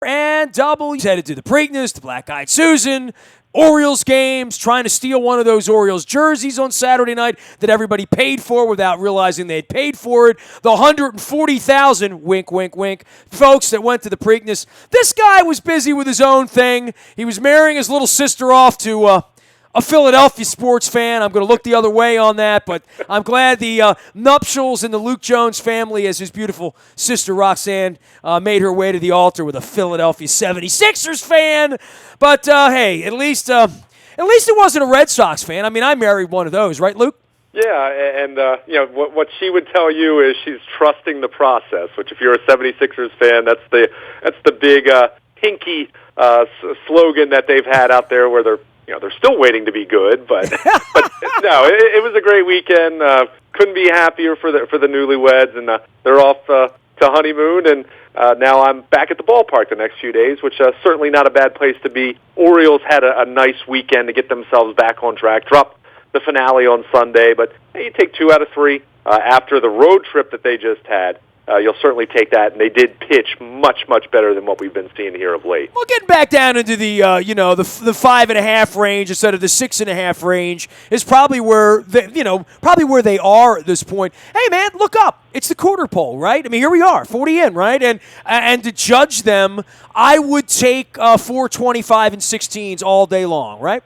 And W's headed to the Preakness, the Black Eyed Susan, Orioles games, trying to steal one of those Orioles jerseys on Saturday night that everybody paid for without realizing they'd paid for it. The 140,000, wink, wink, wink, folks that went to the Preakness. This guy was busy with his own thing. He was marrying his little sister off to a Philadelphia sports fan. I'm going to look the other way on that, but I'm glad the nuptials in the Luke Jones family, as his beautiful sister Roxanne made her way to the altar with a Philadelphia 76ers fan. But hey, at least it wasn't a Red Sox fan. I mean, I married one of those, right, Luke? Yeah, and what she would tell you is she's trusting the process. Which, if you're a 76ers fan, that's the big hinky slogan that they've had out there, where they're still waiting to be good, but no, it was a great weekend. Couldn't be happier for the newlyweds, and they're off to honeymoon, and now I'm back at the ballpark the next few days, which certainly not a bad place to be. Orioles had a nice weekend to get themselves back on track. Dropped the finale on Sunday, but hey, you take 2 out of 3 after the road trip that they just had. You'll certainly take that, and they did pitch much, much better than what we've been seeing here of late. Well, getting back down into the the 5.5 range instead of the 6.5 range is probably where they are at this point. Hey, man, look up. It's the quarter pole, right? I mean, here we are, 40 in, right? And to judge them, I would take 4.25 and 16s all day long, right?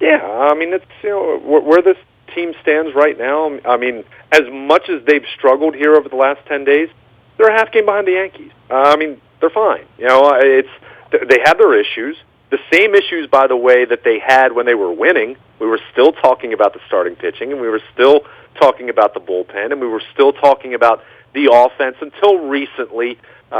Yeah, I mean, it's where this team stands right now. I mean, as much as they've struggled here over the last 10 days, they're a half game behind the Yankees. I mean, they're fine. They have their issues. The same issues, by the way, that they had when they were winning. We were still talking about the starting pitching, and we were still talking about the bullpen, and we were still talking about the offense until recently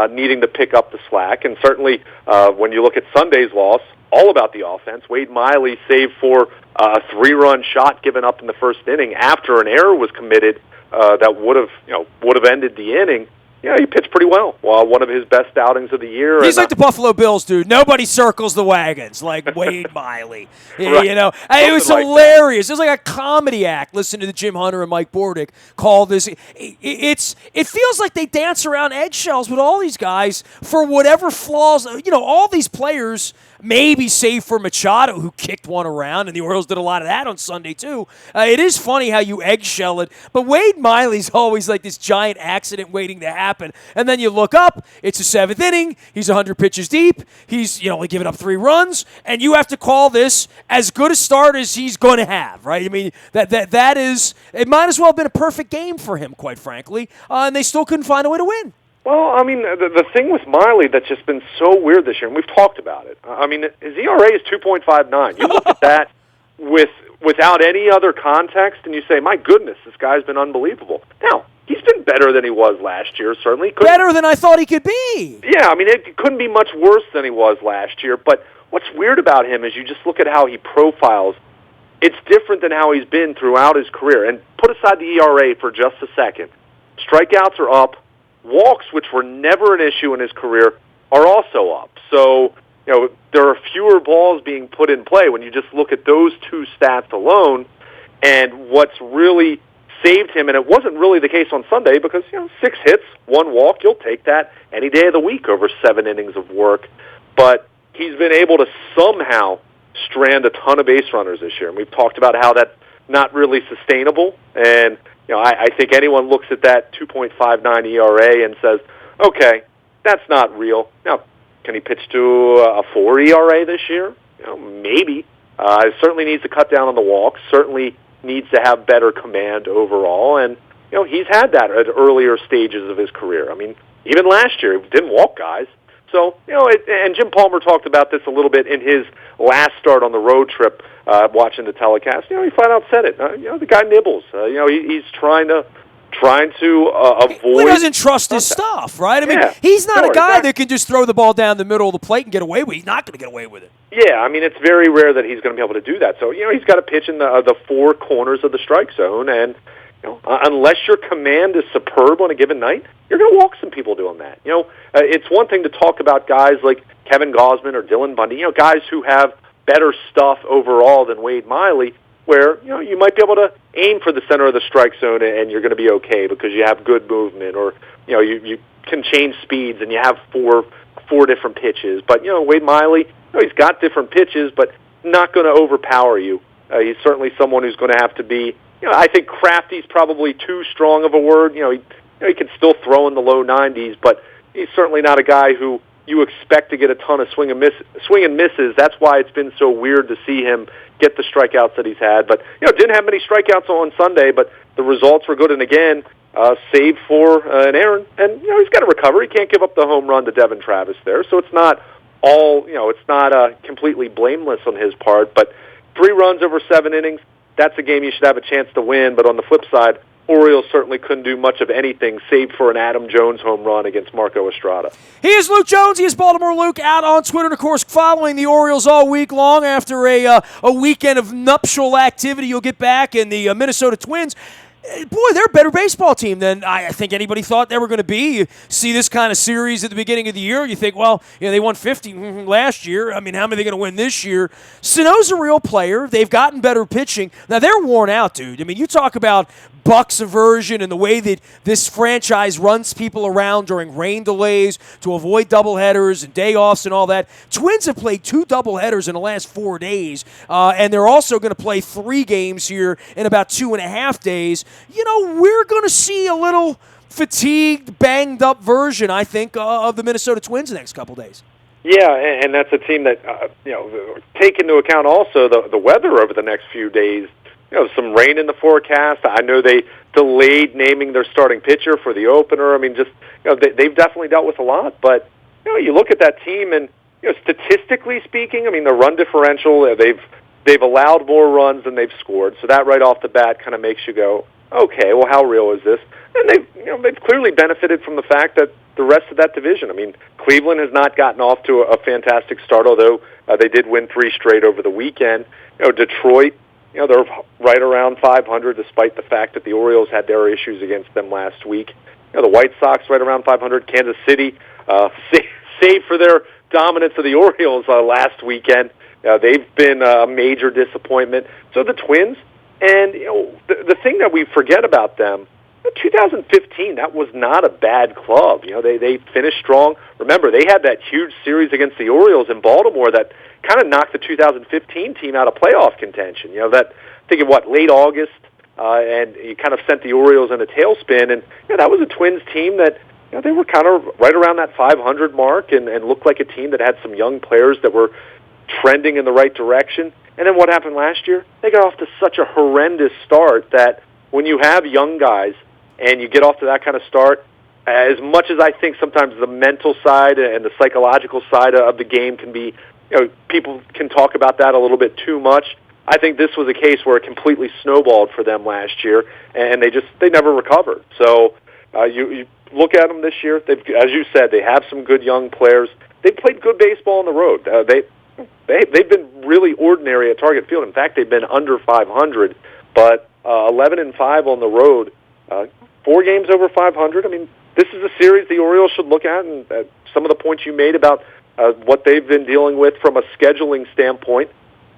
needing to pick up the slack. And certainly when you look at Sunday's loss, all about the offense. Wade Miley saved for a 3-run shot given up in the first inning after an error was committed that would have ended the inning. Yeah, he pitched pretty well. One of his best outings of the year. He's like the Buffalo Bills, dude. Nobody circles the wagons like Wade Miley. Right. It was hilarious. It was like a comedy act. Listen to the Jim Hunter and Mike Bordick call this. It feels like they dance around eggshells with all these guys for whatever flaws. All these players, maybe save for Machado, who kicked one around, and the Orioles did a lot of that on Sunday too. It is funny how you eggshell it, but Wade Miley's always like this giant accident waiting to happen. And then you look up, it's the 7th inning, he's 100 pitches deep, he's only given up 3 runs, and you have to call this as good a start as he's going to have, right? I mean, that is, it might as well have been a perfect game for him, quite frankly, and they still couldn't find a way to win. Well, I mean, the thing with Miley that's just been so weird this year, and we've talked about it. I mean, his ERA is 2.59. You look at that without any other context, and you say, my goodness, this guy's been unbelievable. Now, he's been better than he was last year, certainly. Better than I thought he could be. Yeah, I mean, it couldn't be much worse than he was last year. But what's weird about him is you just look at how he profiles. It's different than how he's been throughout his career. And put aside the ERA for just a second. Strikeouts are up. Walks, which were never an issue in his career, are also up. So, there are fewer balls being put in play when you just look at those 2 stats alone. And what's really saved him, and it wasn't really the case on Sunday because, 6 hits, 1 walk, you'll take that any day of the week over 7 innings of work. But he's been able to somehow strand a ton of base runners this year. And we've talked about how that's not really sustainable. And I think anyone looks at that 2.59 ERA and says, okay, that's not real. Now, can he pitch to a 4 ERA this year? Maybe. Certainly needs to cut down on the walks, certainly needs to have better command overall, and he's had that at earlier stages of his career. I mean, even last year, he didn't walk guys. So, and Jim Palmer talked about this a little bit in his last start on the road trip, watching the telecast. He flat out said it. The guy nibbles. He's trying to avoid. He doesn't trust his stuff, right? I mean, he's not a guy that can just throw the ball down the middle of the plate and get away with it. He's not going to get away with it. Yeah, I mean, it's very rare that he's going to be able to do that. So, he's got to pitch in the 4 corners of the strike zone, and unless your command is superb on a given night, you're going to walk some people doing that. It's one thing to talk about guys like Kevin Gausman or Dylan Bundy, guys who have better stuff overall than Wade Miley, where you might be able to aim for the center of the strike zone and you're going to be okay because you have good movement, or you can change speeds and you have 4 different pitches. But, Wade Miley, he's got different pitches, but not going to overpower you. He's certainly someone who's going to have to be, I think crafty's probably too strong of a word. He can still throw in the low 90s, but he's certainly not a guy who you expect to get a ton of swing and misses. That's why it's been so weird to see him get the strikeouts that he's had. But, didn't have many strikeouts on Sunday, but the results were good. And again, saved for an error. And, he's got to recover. He can't give up the home run to Devin Travis there. So it's not all, it's not completely blameless on his part. But 3 runs over 7 innings, that's a game you should have a chance to win. But on the flip side, Orioles certainly couldn't do much of anything save for an Adam Jones home run against Marco Estrada. He is Luke Jones. He is Baltimore Luke, out on Twitter, and of course following the Orioles all week long after a weekend of nuptial activity. You'll get back in the Minnesota Twins. Boy, they're a better baseball team than I think anybody thought they were going to be. You see this kind of series at the beginning of the year, you think, well, they won 50 last year. I mean, how many are they going to win this year? Sano's a real player. They've gotten better pitching. Now, they're worn out, dude. I mean, you talk about Bucks aversion and the way that this franchise runs people around during rain delays to avoid doubleheaders and day offs and all that. Twins have played 2 doubleheaders in the last 4 days, and they're also going to play 3 games here in about 2.5 days. We're going to see a little fatigued, banged-up version, I think, of the Minnesota Twins the next couple days. Yeah, and that's a team that, take into account also the weather over the next few days. Some rain in the forecast. I know they delayed naming their starting pitcher for the opener. I mean, they've definitely dealt with a lot. But, you look at that team and, statistically speaking, I mean, the run differential, they've allowed more runs than they've scored. So that right off the bat kind of makes you go, okay, well, how real is this? And they've clearly benefited from the fact that the rest of that division, I mean, Cleveland has not gotten off to a fantastic start, although they did win 3 straight over the weekend. Detroit, they're right around 500, despite the fact that the Orioles had their issues against them last week. The White Sox right around 500. Kansas City, save for their dominance of the Orioles last weekend, they've been a major disappointment. So the Twins, and the thing that we forget about them, 2015, that was not a bad club. They finished strong. Remember, they had that huge series against the Orioles in Baltimore that kind of knocked the 2015 team out of playoff contention. That, I think, late August, and you kind of sent the Orioles in a tailspin. And that was a Twins team that they were kind of right around that 500 mark and looked like a team that had some young players that were trending in the right direction. And then what happened last year? They got off to such a horrendous start that when you have young guys and you get off to that kind of start, as much as I think sometimes the mental side and the psychological side of the game can be, people can talk about that a little bit too much. I think this was a case where it completely snowballed for them last year, and they never recovered. So you look at them this year. As you said, they have some good young players. They played good baseball on the road. They've been really ordinary at Target Field. In fact, they've been under 500, but 11-5 on the road. 4 games over 500. I mean, this is a series the Orioles should look at, and some of the points you made about what they've been dealing with from a scheduling standpoint.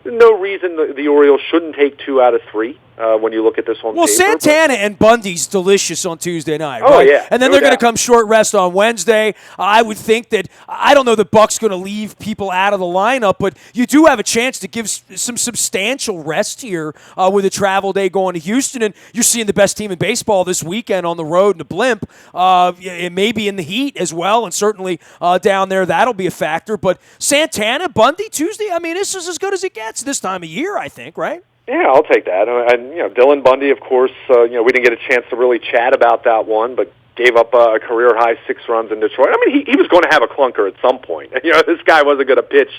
No reason the Orioles shouldn't take 2 out of 3 when you look at this on paper. Well, Santana and Bundy's delicious on Tuesday night, oh, right? Yeah, and then they're going to come short rest on Wednesday. I would think that, I don't know the Bucks going to leave people out of the lineup, but you do have a chance to give some substantial rest here with a travel day going to Houston, and you're seeing the best team in baseball this weekend on the road in the blimp. It may be in the heat as well, and certainly down there that'll be a factor. But Santana, Bundy, Tuesday, I mean, this is as good as it gets this time of year, I think, right? Yeah, I'll take that. And Dylan Bundy, of course, we didn't get a chance to really chat about that one, but gave up a career-high 6 runs in Detroit. I mean, he was going to have a clunker at some point. This guy wasn't going to pitch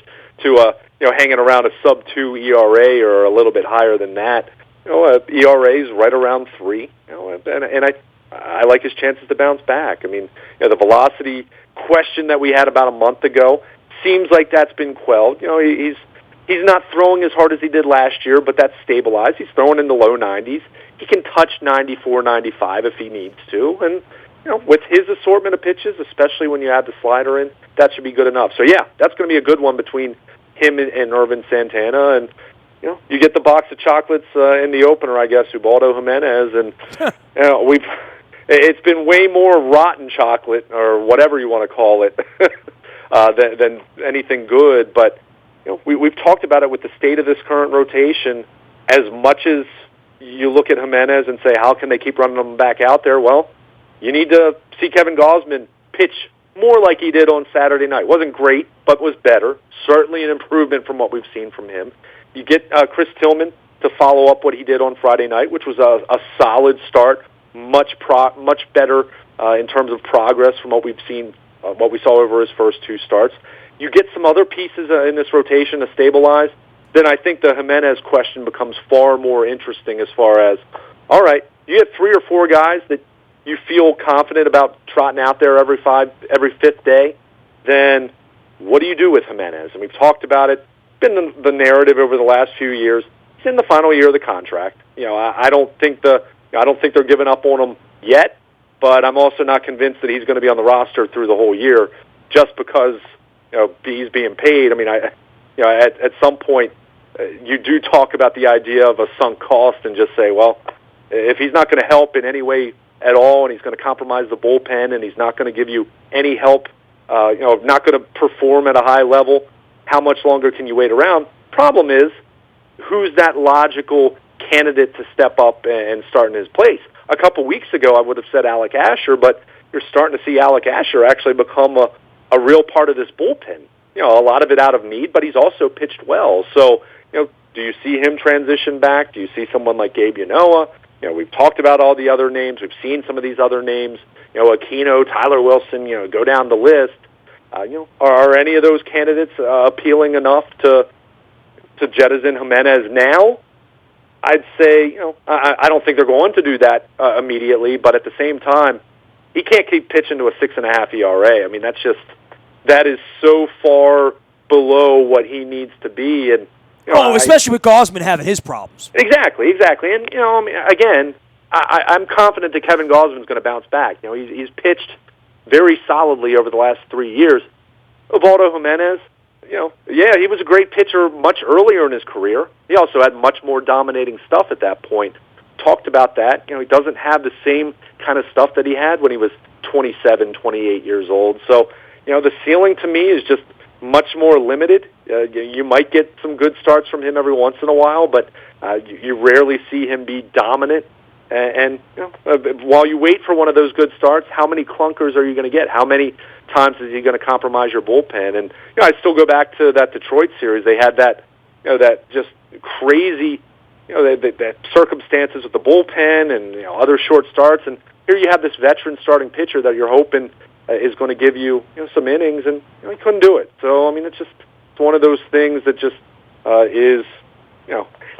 to hanging around a sub-2 ERA or a little bit higher than that. ERA's right around 3. And I like his chances to bounce back. I mean, the velocity question that we had about a month ago seems like that's been quelled. He's not throwing as hard as he did last year, but that's stabilized. He's throwing in the low 90s. He can touch 94, 95 if he needs to. And, with his assortment of pitches, especially when you add the slider in, that should be good enough. So, yeah, that's going to be a good one between him and Irvin Santana. And, you get the box of chocolates in the opener, I guess, Ubaldo Jimenez. And, it's been way more rotten chocolate or whatever you want to call it than anything good. But we've talked about it with the state of this current rotation. As much as you look at Jimenez and say, how can they keep running him back out there? Well, you need to see Kevin Gausman pitch more like he did on Saturday night. Wasn't great, but was better. Certainly an improvement from what we've seen from him. You get Chris Tillman to follow up what he did on Friday night, which was a solid start, much better in terms of progress from what we've seen, what we saw over his first two starts. You get some other pieces in this rotation to stabilize, then I think the Jimenez question becomes far more interesting as far as, all right, you have 3 or 4 guys that you feel confident about trotting out there every fifth day, then what do you do with Jimenez? And we've talked about it. It's been the narrative over the last few years. He's in the final year of the contract. I don't think they're giving up on him yet, but I'm also not convinced that he's going to be on the roster through the whole year just because he's being paid. I mean, at some point you do talk about the idea of a sunk cost and just say, well, if he's not going to help in any way at all, and he's going to compromise the bullpen, and he's not going to give you any help, not going to perform at a high level, how much longer can you wait around? Problem is, who's that logical candidate to step up and start in his place? A couple weeks ago, I would have said Alec Asher, but you're starting to see Alec Asher actually become a real part of this bullpen. A lot of it out of need, but he's also pitched well. So, do you see him transition back? Do you see someone like Gabe Yanoa? We've talked about all the other names. We've seen some of these other names. Aquino, Tyler Wilson. Go down the list. Are any of those candidates appealing enough to jettison Jimenez now? I'd say, I don't think they're going to do that immediately. But at the same time, he can't keep pitching to a 6.5 ERA. I mean, that is so far below what he needs to be, and. Especially with Gausman having his problems. Exactly. And, again, I'm confident that Kevin Gausman's going to bounce back. He's pitched very solidly over the last 3 years. Ubaldo Jimenez, he was a great pitcher much earlier in his career. He also had much more dominating stuff at that point. Talked about that. He doesn't have the same kind of stuff that he had when he was 27, 28 years old. So, the ceiling to me is just much more limited. You might get some good starts from him every once in a while, but you rarely see him be dominant. And while you wait for one of those good starts, how many clunkers are you going to get? How many times is he going to compromise your bullpen? And I still go back to that Detroit series. They had that that just crazy that circumstances with the bullpen and other short starts. And here you have this veteran starting pitcher that you're hoping is going to give you some innings, and he couldn't do it. So I mean, it's one of those things that just is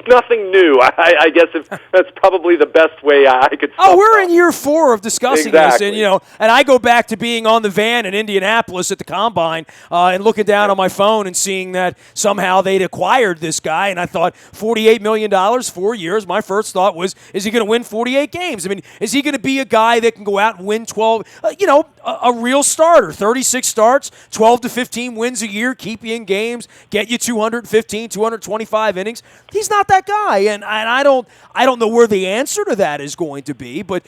nothing new. I guess if that's probably the best way I could. We're in year 4 of discussing this, and and I go back to being on the van in Indianapolis at the Combine and looking down on my phone and seeing that somehow they'd acquired this guy, and I thought $48 million, 4 years. My first thought was, is he going to win 48 games? I mean, is he going to be a guy that can go out and win 12? A real starter, 36 starts, 12 to 15 wins a year, keep you in games, get you 215, 225 innings. He's not that guy, and I don't know where the answer to that is going to be, but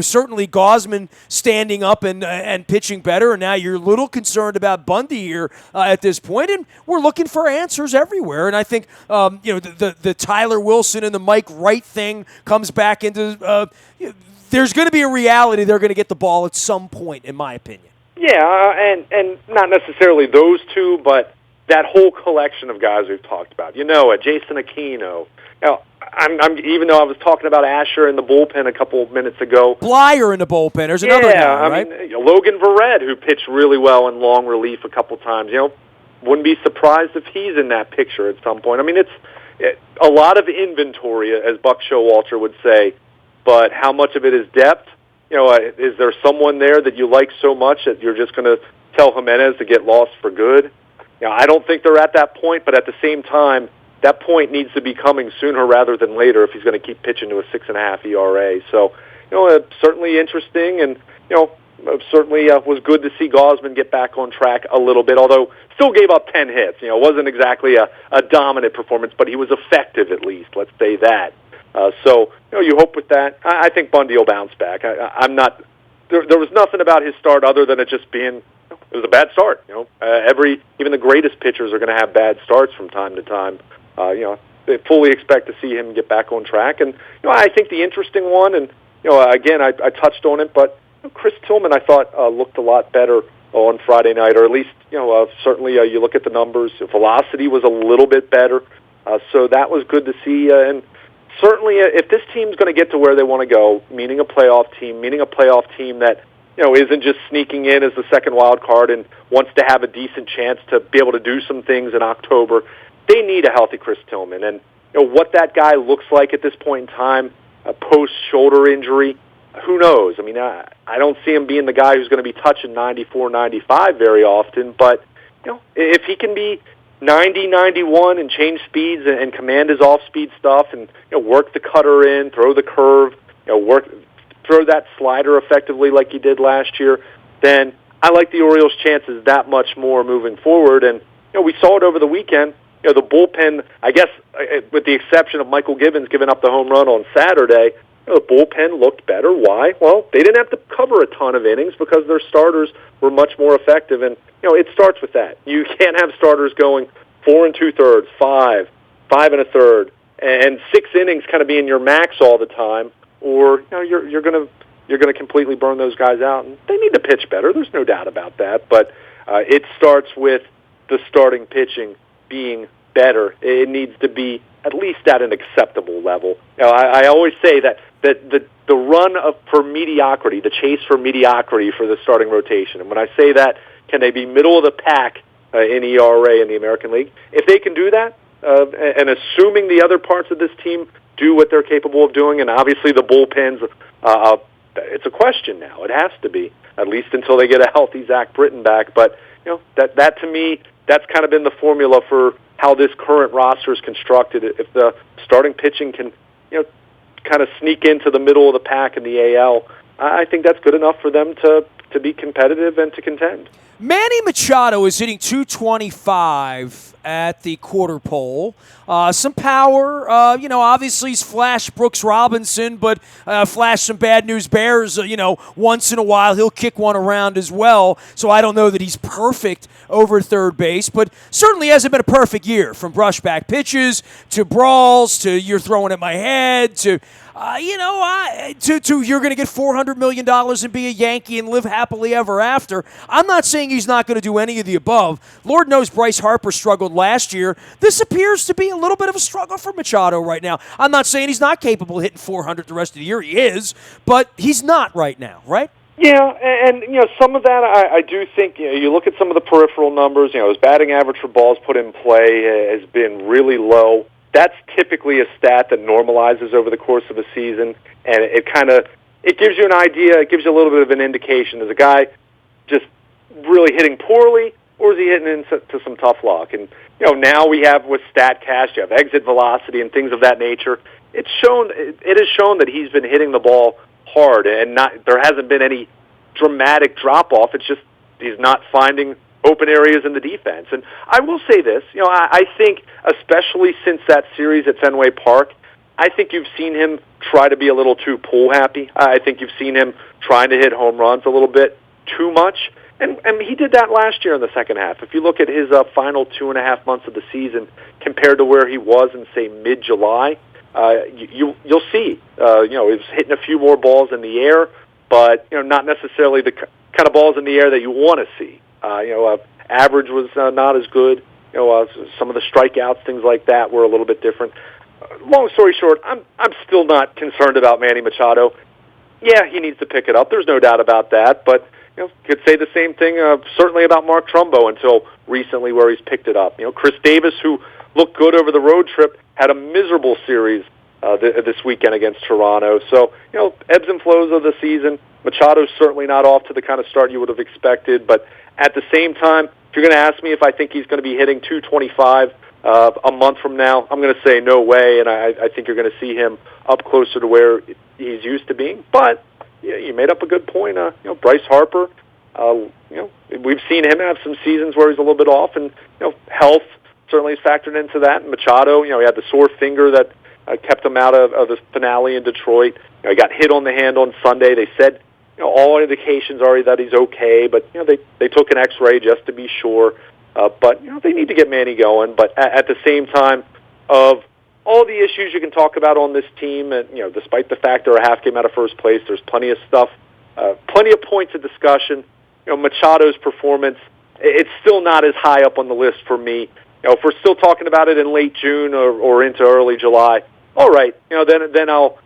certainly Gausman standing up and pitching better, and now you're a little concerned about Bundy here at this point, and we're looking for answers everywhere, and I think the Tyler Wilson and the Mike Wright thing comes back into there's going to be a reality they're going to get the ball at some point, in my opinion. Yeah, and not necessarily those two, but that whole collection of guys we've talked about. Jason Aquino. I'm even though I was talking about Asher in the bullpen a couple of minutes ago. Blyer in the bullpen. There's another guy, right? I mean, Logan Verrett, who pitched really well in long relief a couple times. Wouldn't be surprised if he's in that picture at some point. I mean, it's a lot of inventory, as Buck Showalter would say, but how much of it is depth? Is there someone there that you like so much that you're just going to tell Jimenez to get lost for good? I don't think they're at that point, but at the same time, that point needs to be coming sooner rather than later if he's going to keep pitching to a 6.5 ERA. So, certainly interesting, and certainly was good to see Gausman get back on track a little bit. Although still gave up 10 hits. Wasn't exactly a dominant performance, but he was effective at least. Let's say that. So you hope with that. I think Bundy will bounce back. I'm not. There was nothing about his start other than it just being it was a bad start. Even the greatest pitchers are going to have bad starts from time to time. They fully expect to see him get back on track. And I think the interesting one, and again, I touched on it, but Chris Tillman, I thought looked a lot better on Friday night, or at least certainly you look at the numbers. Velocity was a little bit better, so that was good to see. And certainly, if this team's going to get to where they want to go, meaning a playoff team that isn't just sneaking in as the second wild card and wants to have a decent chance to be able to do some things in October, they need a healthy Chris Tillman. And what that guy looks like at this point in time, post-shoulder injury, who knows? I mean, I don't see him being the guy who's going to be touching 94, 95 very often, but if he can be 90, 91 and change speeds and command his off-speed stuff and work the cutter in, throw the curve, throw that slider effectively like he did last year, then I like the Orioles' chances that much more moving forward. And we saw it over the weekend. The bullpen, I guess, with the exception of Michael Gibbons giving up the home run on Saturday, the bullpen looked better. Why? Well, they didn't have to cover a ton of innings because their starters were much more effective. And it starts with that. You can't have starters going 4 2/3, 5 1/3, and 6 innings kind of being your max all the time, or you're going to completely burn those guys out. And they need to pitch better. There's no doubt about that. But it starts with the starting pitching being better. It needs to be at least at an acceptable level. I always say that the run for mediocrity, the chase for mediocrity for the starting rotation, and when I say that, can they be middle of the pack in ERA in the American League? If they can do that, and assuming the other parts of this team do what they're capable of doing, and obviously the bullpens, it's a question now. It has to be, at least until they get a healthy Zach Britton back. But that to me, that's kind of been the formula for how this current roster is constructed. If the starting pitching can, kind of sneak into the middle of the pack in the AL, I think that's good enough for them to be competitive and to contend. Manny Machado is hitting .225 at the quarter pole. Some power. Obviously he's flashed Brooks Robinson, but flashed some bad news bears. Once in a while he'll kick one around as well. So I don't know that he's perfect over third base, but certainly hasn't been a perfect year, from brushback pitches to brawls to you're throwing at my head to you're going to get $400 million and be a Yankee and live happily ever after. I'm not saying he's not going to do any of the above. Lord knows Bryce Harper struggled last year. This appears to be a little bit of a struggle for Machado right now. I'm not saying he's not capable of hitting 400 the rest of the year. He is, but he's not right now, right? Yeah, and some of that I do think, you look at some of the peripheral numbers, his batting average for balls put in play has been really low. That's typically a stat that normalizes over the course of a season, and it gives you an idea, it gives you a little bit of an indication. Is a guy just really hitting poorly, or is he hitting into some tough luck? And now we have with StatCast, you have exit velocity and things of that nature. It has shown that he's been hitting the ball hard, and there hasn't been any dramatic drop off. It's just he's not finding open areas in the defense. And I will say this, I think, especially since that series at Fenway Park, I think you've seen him try to be a little too pull happy. I think you've seen him trying to hit home runs a little bit too much. And he did that last year in the second half. If you look at his final 2.5 months of the season compared to where he was in, say, mid-July, you'll see, he's hitting a few more balls in the air, but, not necessarily the kind of balls in the air that you want to see. Average was not as good. Some of the strikeouts, things like that, were a little bit different. Long story short, I'm still not concerned about Manny Machado. Yeah, he needs to pick it up. There's no doubt about that. But could say the same thing certainly about Mark Trumbo until recently, where he's picked it up. Chris Davis, who looked good over the road trip, had a miserable series this weekend against Toronto. So ebbs and flows of the season. Machado's certainly not off to the kind of start you would have expected, but at the same time, if you're going to ask me if I think he's going to be hitting .225 a month from now, I'm going to say no way, and I think you're going to see him up closer to where he's used to being. But you made up a good point. Bryce Harper, we've seen him have some seasons where he's a little bit off, and health certainly is factored into that. And Machado, he had the sore finger that kept him out of the finale in Detroit. He got hit on the hand on Sunday. They said all indications are that he's okay, but they took an X-ray just to be sure. But they need to get Manny going. But at the same time, of all the issues you can talk about on this team, and despite the fact they're a half game out of first place, there's plenty of stuff, plenty of points of discussion. Machado's performance, it's still not as high up on the list for me. If we're still talking about it in late June or into early July, all right, then I'll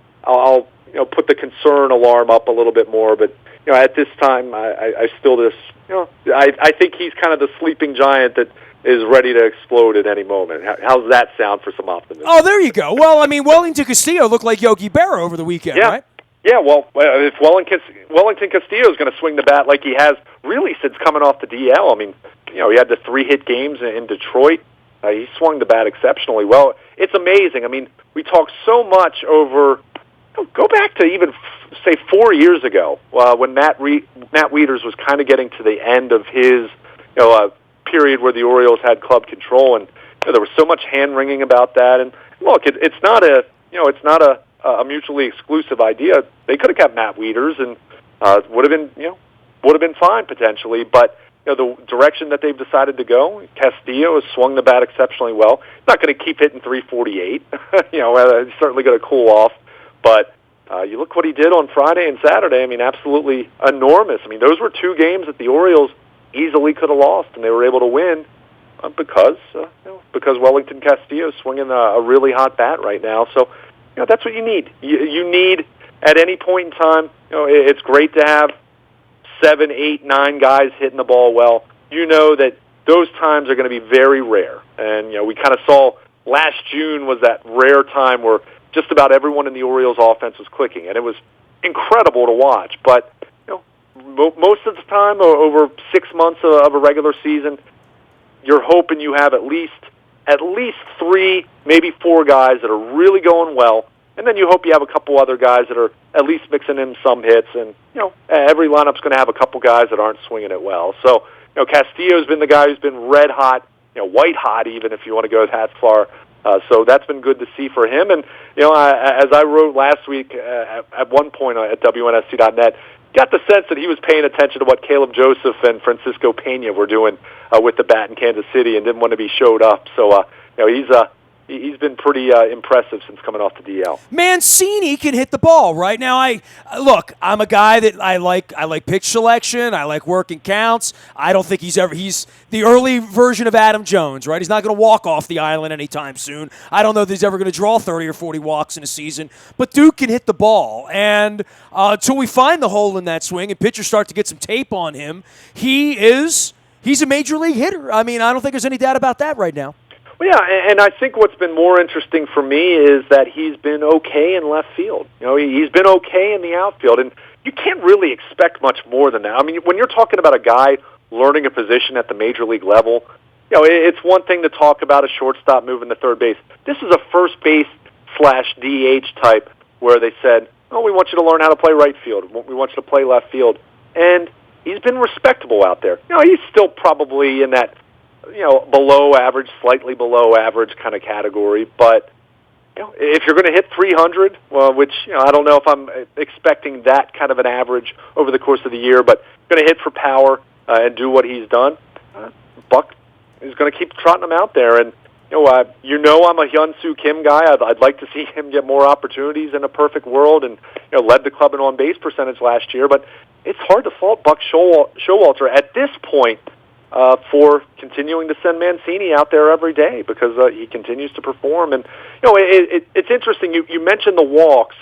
put the concern alarm up a little bit more. But at this time, I still just I think he's kind of the sleeping giant that is ready to explode at any moment. How's that sound for some optimism? Oh, there you go. Well, I mean, Wellington Castillo looked like Yogi Berra over the weekend, right? Yeah, well, if Wellington Castillo is going to swing the bat like he has really since coming off the DL, I mean, he had the 3-hit games in Detroit. He swung the bat exceptionally well. It's amazing. I mean, we talk so much over. Go back to even say 4 years ago when Matt Wieters was kind of getting to the end of his period where the Orioles had club control, and there was so much hand wringing about that. And look, it's not a mutually exclusive idea. They could have kept Matt Wieters, and would have been fine potentially. But the direction that they've decided to go, Castillo has swung the bat exceptionally well. Not going to keep hitting 348. He's certainly going to cool off. But you look what he did on Friday and Saturday. I mean, absolutely enormous. I mean, those were 2 games that the Orioles easily could have lost, and they were able to win because Wellington Castillo is swinging a really hot bat right now. So, that's what you need. You need at any point in time. It's great to have 7, 8, 9 guys hitting the ball well. That those times are going to be very rare, and we kind of saw last June was that rare time where just about everyone in the Orioles offense was clicking, and it was incredible to watch. But most of the time, over 6 months of a regular season, you're hoping you have at least 3, maybe 4 guys that are really going well, and then you hope you have a couple other guys that are at least mixing in some hits, and every lineup's going to have a couple guys that aren't swinging it well. So Castillo's been the guy who's been red hot, white hot even if you want to go that far. So that's been good to see for him. And as I wrote last week at one point at WNST.net, got the sense that he was paying attention to what Caleb Joseph and Francisco Pena were doing with the bat in Kansas City and didn't want to be showed up. So he's been pretty impressive since coming off the DL. Mancini can hit the ball, right? Now, I'm a guy that I like pitch selection. I like working counts. I don't think he's the early version of Adam Jones, right? He's not going to walk off the island anytime soon. I don't know that he's ever going to draw 30 or 40 walks in a season, but Duke can hit the ball. And until we find the hole in that swing and pitchers start to get some tape on him, he's a major league hitter. I mean, I don't think there's any doubt about that right now. Well, yeah, and I think what's been more interesting for me is that he's been okay in left field. He's been okay in the outfield, and you can't really expect much more than that. I mean, when you're talking about a guy learning a position at the major league level, it's one thing to talk about a shortstop moving to third base. This is a first base / DH type where they said, we want you to learn how to play right field. We want you to play left field. And he's been respectable out there. He's still probably in that below average, slightly below average kind of category. But if you're going to hit 300, which I don't know if I'm expecting that kind of an average over the course of the year, but going to hit for power and do what he's done, Buck is going to keep trotting him out there. And I'm a Hyun-Soo Kim guy. I'd like to see him get more opportunities in a perfect world, and led the club in on base percentage last year. But it's hard to fault Buck Showalter at this point for continuing to send Mancini out there every day because he continues to perform. And it's interesting. You mentioned the walks.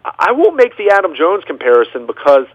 I won't make the Adam Jones comparison because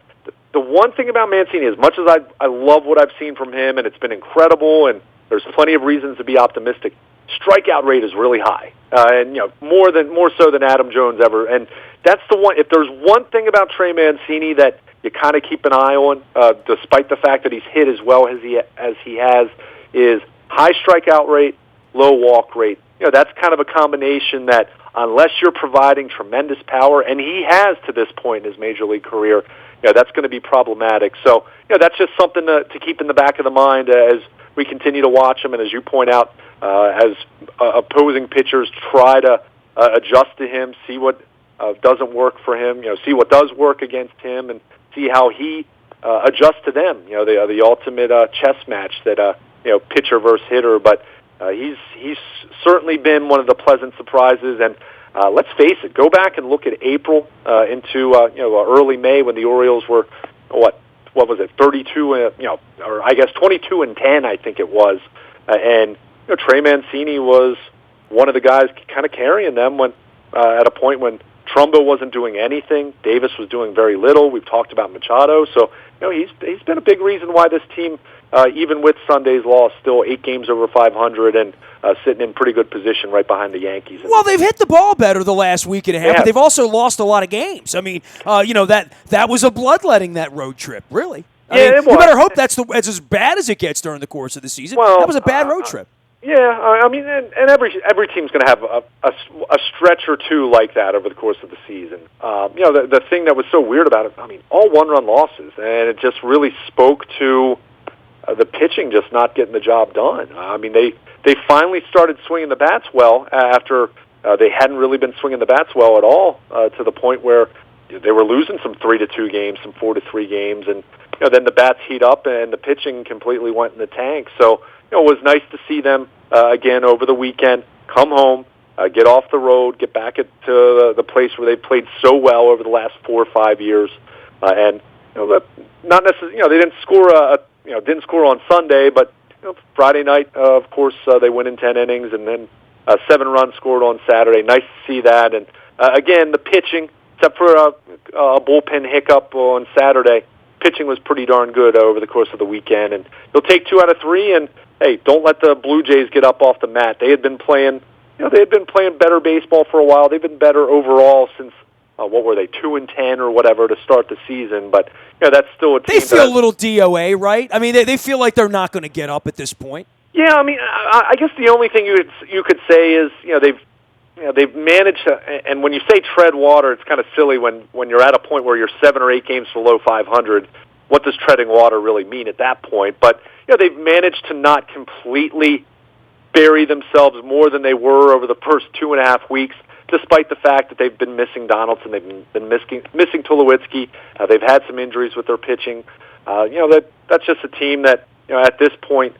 the one thing about Mancini, as much as I love what I've seen from him, and it's been incredible, and there's plenty of reasons to be optimistic, strikeout rate is really high, and more so than Adam Jones ever. And that's the one. If there's one thing about Trey Mancini that you kind of keep an eye on, despite the fact that he's hit as well as he has, is high strikeout rate, low walk rate. That's kind of a combination that, unless you're providing tremendous power, and he has to this point in his major league career, that's going to be problematic. So, that's just something to keep in the back of the mind as we continue to watch him, and as you point out, as opposing pitchers try to adjust to him, see what doesn't work for him, see what does work against him, and see how he adjusts to them. You know, the ultimate chess match that pitcher versus hitter. But he's certainly been one of the pleasant surprises. And let's face it, go back and look at April into early May when the Orioles were what was it, 32, or I guess 22-10, I think it was, and Trey Mancini was one of the guys kind of carrying them when at a point when Trumbo wasn't doing anything, Davis was doing very little. We've talked about Machado, so he's been a big reason why this team, even with Sunday's loss, still 8 games over 500 and sitting in pretty good position right behind the Yankees. Well, they've hit the ball better the last week and a half, but they've also lost a lot of games. I mean, that was a bloodletting, that road trip, really. I mean, you better hope that's as bad as it gets during the course of the season. Well, that was a bad road trip. Yeah, I mean, and every team's going to have a stretch or two like that over the course of the season. The thing that was so weird about it, I mean, all one-run losses, and it just really spoke to the pitching just not getting the job done. I mean, they finally started swinging the bats well after they hadn't really been swinging the bats well at all, to the point where they were losing some 3-2 games, some 4-3 games, and then the bats heat up and the pitching completely went in the tank. So it was nice to see them again over the weekend come home, get off the road, get back to the place where they played so well over the last 4 or 5 years, and not necessarily they didn't score on Sunday, but Friday night of course they win in 10 innings, and then 7 runs scored on Saturday. Nice to see that, and again the pitching, except for a bullpen hiccup on Saturday, pitching was pretty darn good over the course of the weekend, and they'll take 2 out of 3. And hey, don't let the Blue Jays get up off the mat. They had been playing, better baseball for a while. They've been better overall since what were they, 2-10 or whatever to start the season. But that's still a team. They feel a little DOA, right? I mean, they feel like they're not going to get up at this point. Yeah, I mean, I guess the only thing you could say is they've managed to, and when you say tread water, it's kind of silly when you're at a point where you're 7 or 8 games below 500. What does treading water really mean at that point? But they've managed to not completely bury themselves more than they were over the first 2.5 weeks, despite the fact that they've been missing Donaldson, they've been missing Tulowitzki, they've had some injuries with their pitching. That's just a team that at this point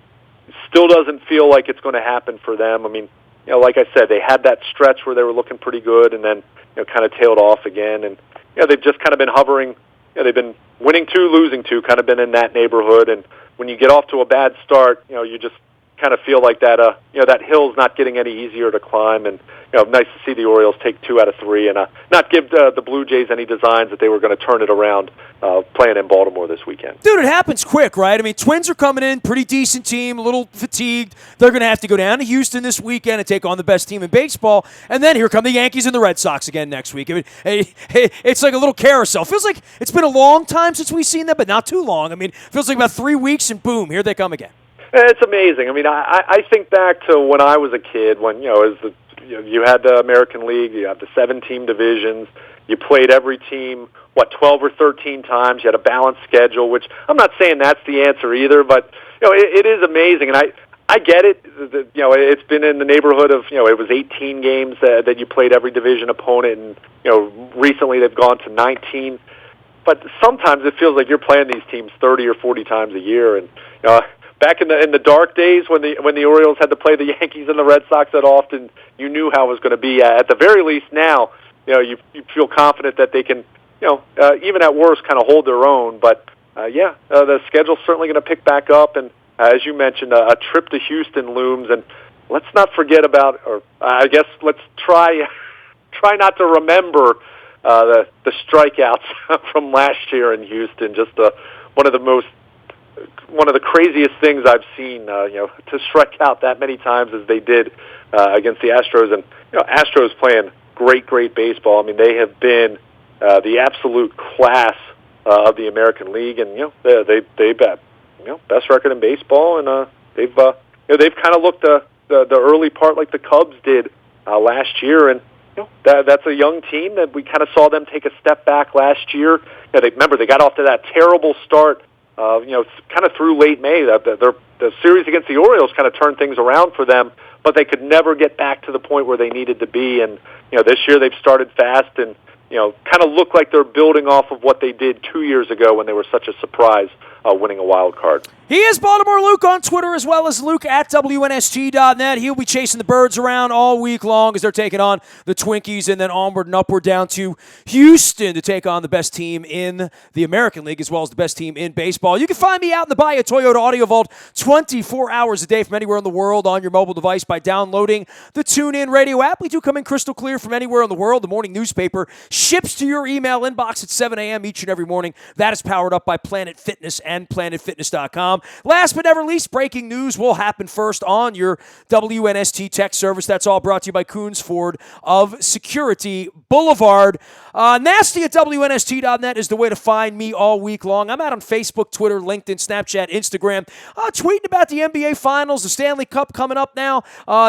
still doesn't feel like it's going to happen for them. I mean, like I said, they had that stretch where they were looking pretty good, and then kind of tailed off again, and they've just kind of been hovering. They've been winning 2, losing 2, kind of been in that neighborhood. And when you get off to a bad start, you just kind of feel like that. That hill's not getting any easier to climb. And nice to see the Orioles take 2 out of 3 and not give the Blue Jays any designs that they were going to turn it around playing in Baltimore this weekend. Dude, it happens quick, right? I mean, Twins are coming in, pretty decent team, a little fatigued. They're going to have to go down to Houston this weekend and take on the best team in baseball. And then here come the Yankees and the Red Sox again next week. I mean, it's like a little carousel. Feels like it's been a long time since we've seen them, but not too long. I mean, feels like about 3 weeks, and boom, here they come again. It's amazing. I mean, I think back to when I was a kid, when you had the American League, you had the 7-team divisions, you played every team 12 or 13 times. You had a balanced schedule, which I'm not saying that's the answer either, but it is amazing, and I get it. It's been in the neighborhood of it was 18 games that you played every division opponent, and recently they've gone to 19. But sometimes it feels like you're playing these teams 30 or 40 times a year, and back in the dark days when the Orioles had to play the Yankees and the Red Sox that often, you knew how it was going to be. At the very least now, you feel confident that they can, even at worst, kind of hold their own. But the schedule's certainly going to pick back up, and as you mentioned, a trip to Houston looms. And let's not forget about, or I guess let's try not to remember the strikeouts from last year in Houston. Just one of the craziest things I've seen, to strike out that many times as they did against the Astros. And Astros playing great baseball. I mean, they have been the absolute class of the American League, and they've got best record in baseball, and they've kind of looked the early part like the Cubs did last year, and that's a young team that we kind of saw them take a step back last year. They got off to that terrible start. Kind of through late May, the series against the Orioles kind of turned things around for them, but they could never get back to the point where they needed to be. And this year they've started fast, and kind of look like they're building off of what they did 2 years ago when they were such a surprise winning a wild card. He is Baltimore Luke on Twitter, as well as Luke at WNST.net. He'll be chasing the birds around all week long as they're taking on the Twinkies, and then onward and upward down to Houston to take on the best team in the American League, as well as the best team in baseball. You can find me out in the Bahia Toyota Audio Vault 24 hours a day from anywhere in the world on your mobile device by downloading the TuneIn Radio app. We do come in crystal clear from anywhere in the world. The morning newspaper ships to your email inbox at 7 a.m. each and every morning. That is powered up by Planet Fitness and PlanetFitness.com. Last but never least, breaking news will happen first on your WNST tech service. That's all brought to you by Coons Ford of Security Boulevard. Nasty at WNST.net is the way to find me all week long. I'm out on Facebook, Twitter, LinkedIn, Snapchat, Instagram, tweeting about the NBA Finals, the Stanley Cup coming up now.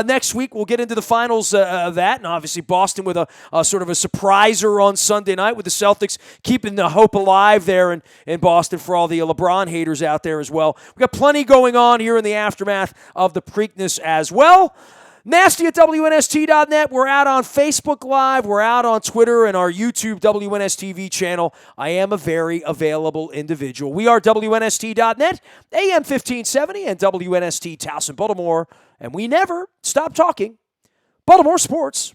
Next week, we'll get into the finals of that, and obviously Boston with a sort of a surpriser on Sunday night with the Celtics keeping the hope alive there in Boston for all the LeBron haters out there as well. We got plenty going on here in the aftermath of the Preakness as well. Nasty at WNST.net. We're out on Facebook Live. We're out on Twitter and our YouTube WNSTV channel. I am a very available individual. We are WNST.net, AM 1570, and WNST Towson, Baltimore. And we never stop talking Baltimore sports.